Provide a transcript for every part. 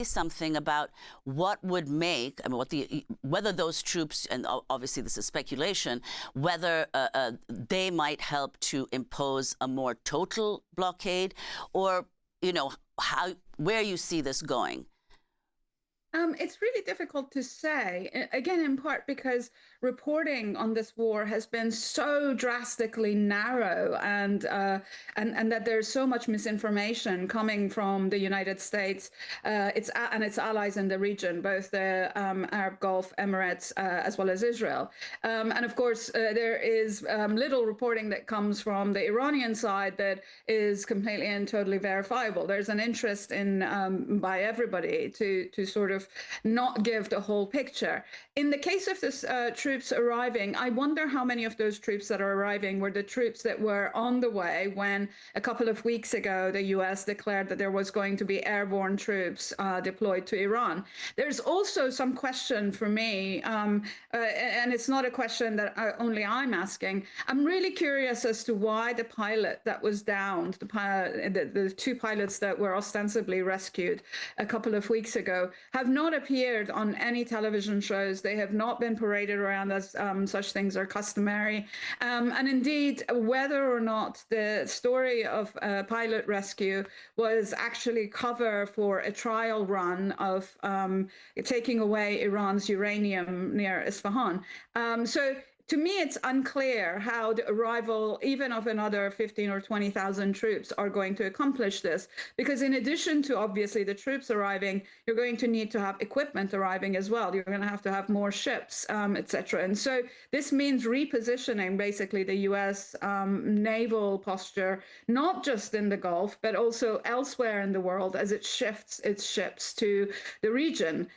something about what would make, I mean, whether those troops, and obviously this is speculation, whether they might help to impose a more total blockade, or, you know, where you see this going? It's really difficult to say, again, in part because reporting on this war has been so drastically narrow, and that there's so much misinformation coming from the United States, and its allies in the region, both the Arab Gulf Emirates as well as Israel. And of course, there is little reporting that comes from the Iranian side that is completely and totally verifiable. There's an interest in by everybody to sort of not give the whole picture. In the case of this troops arriving, I wonder how many of those troops that are arriving were the troops that were on the way when a couple of weeks ago the US declared that there was going to be airborne troops deployed to Iran. There's also some question for me, and it's not a question that only I'm asking. I'm really curious as to why the pilot that was downed, the two pilots that were ostensibly rescued a couple of weeks ago, have not appeared on any television shows. They have not been paraded around as such things are customary. And indeed, whether or not the story of pilot rescue was actually cover for a trial run of taking away Iran's uranium near Isfahan. So to me, it's unclear how the arrival, even of another 15 or 20,000 troops, are going to accomplish this. Because in addition to obviously the troops arriving, you're going to need to have equipment arriving as well. You're going to have more ships, etc. And so this means repositioning basically the U.S. Naval posture, not just in the Gulf, but also elsewhere in the world as it shifts its ships to the region.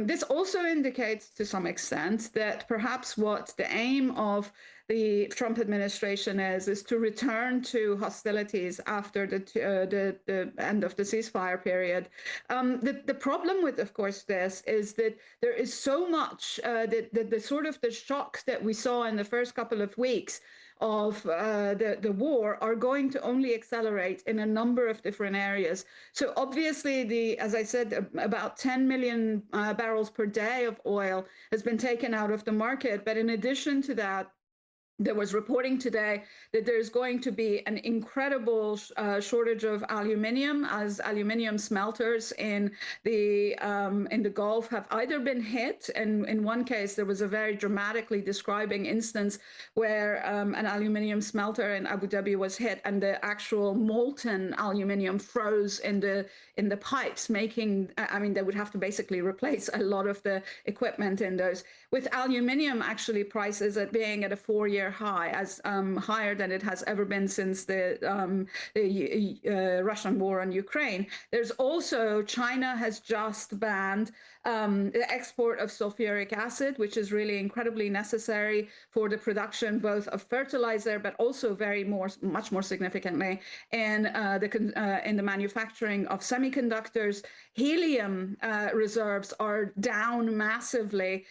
This also indicates to some extent that perhaps what the aim of the Trump administration is to return to hostilities after the end of the ceasefire period. The problem with, of course, this is that there is so much the sort of the shock that we saw in the first couple of weeks of the war are going to only accelerate in a number of different areas. So obviously, as I said, about 10 million barrels per day of oil has been taken out of the market. But in addition to that, there was reporting today that there's going to be an incredible shortage of aluminium, as aluminium smelters in the Gulf have either been hit, and in one case there was a very dramatically describing instance where an aluminium smelter in Abu Dhabi was hit, and the actual molten aluminium froze in the pipes, making, I mean, they would have to basically replace a lot of the equipment in those. With aluminium actually prices at being at a 4-year high, as higher than it has ever been since the Russian war on Ukraine. There's also, China has just banned the export of sulfuric acid, which is really incredibly necessary for the production both of fertilizer, but also much more significantly in the manufacturing of semiconductors. Helium reserves are down massively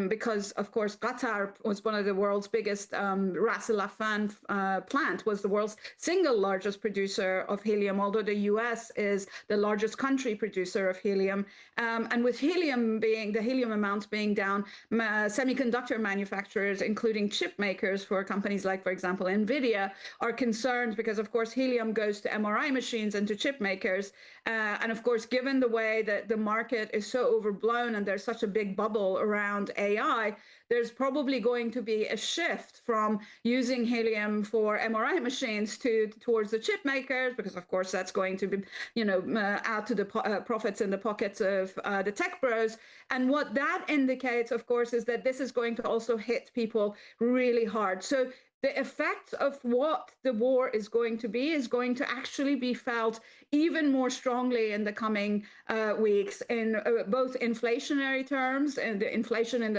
because, of course, Qatar was one of the world's biggest. Ras Al Khaimah plant was the world's single largest producer of helium, although the US is the largest country producer of helium. And with the helium amounts being down, semiconductor manufacturers, including chip makers for companies like, for example, NVIDIA, are concerned because, of course, helium goes to MRI machines and to chip makers. And of course, given the way that the market is so overblown and there's such a big bubble around AI, there's probably going to be a shift from using helium for MRI machines towards the chip makers, because of course that's going to be, add to the profits in the pockets of the tech bros. And what that indicates, of course, is that this is going to also hit people really hard. So the effect of what the war is going to actually be felt even more strongly in the coming weeks in both inflationary terms and the inflation in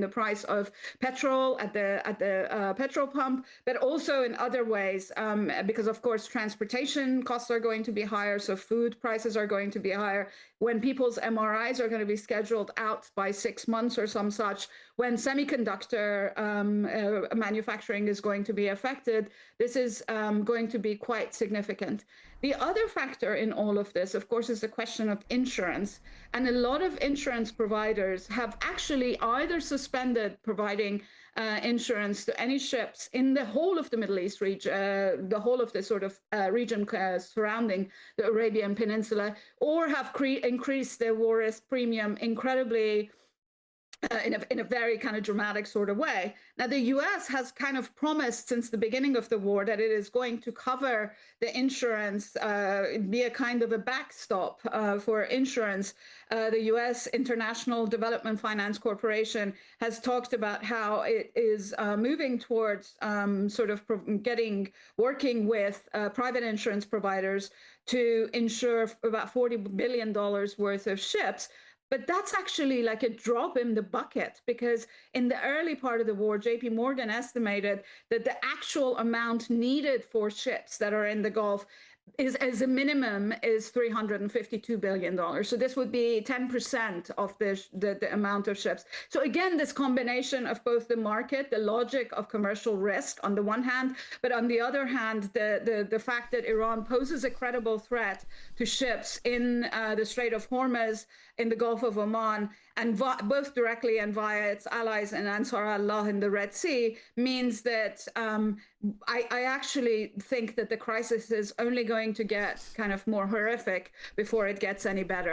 the price of petrol at the petrol pump, but also in other ways, because of course transportation costs are going to be higher, so food prices are going to be higher. When people's MRIs are going to be scheduled out by 6 months or some such, when semiconductor manufacturing is going to be affected, this is going to be quite significant. The other factor in all of this, of course, is the question of insurance. And a lot of insurance providers have actually either suspended providing insurance to any ships in the whole of the Middle East region, the whole of the sort of region surrounding the Arabian Peninsula, or have increased their war risk premium incredibly in a very kind of dramatic sort of way. Now, the US has kind of promised since the beginning of the war that it is going to cover the insurance, be a kind of a backstop for insurance. The US International Development Finance Corporation has talked about how it is moving towards sort of working with private insurance providers to insure about $40 billion worth of ships. But that's actually like a drop in the bucket, because in the early part of the war, JP Morgan estimated that the actual amount needed for ships that are in the Gulf is, as a minimum, is $352 billion. So this would be 10% of the amount of ships. So again, this combination of both the market, the logic of commercial risk on the one hand, but on the other hand, the fact that Iran poses a credible threat to ships in the Strait of Hormuz, in the Gulf of Oman, and both directly and via its allies in Ansar Allah in the Red Sea, means that I actually think that the crisis is only going to get kind of more horrific before it gets any better.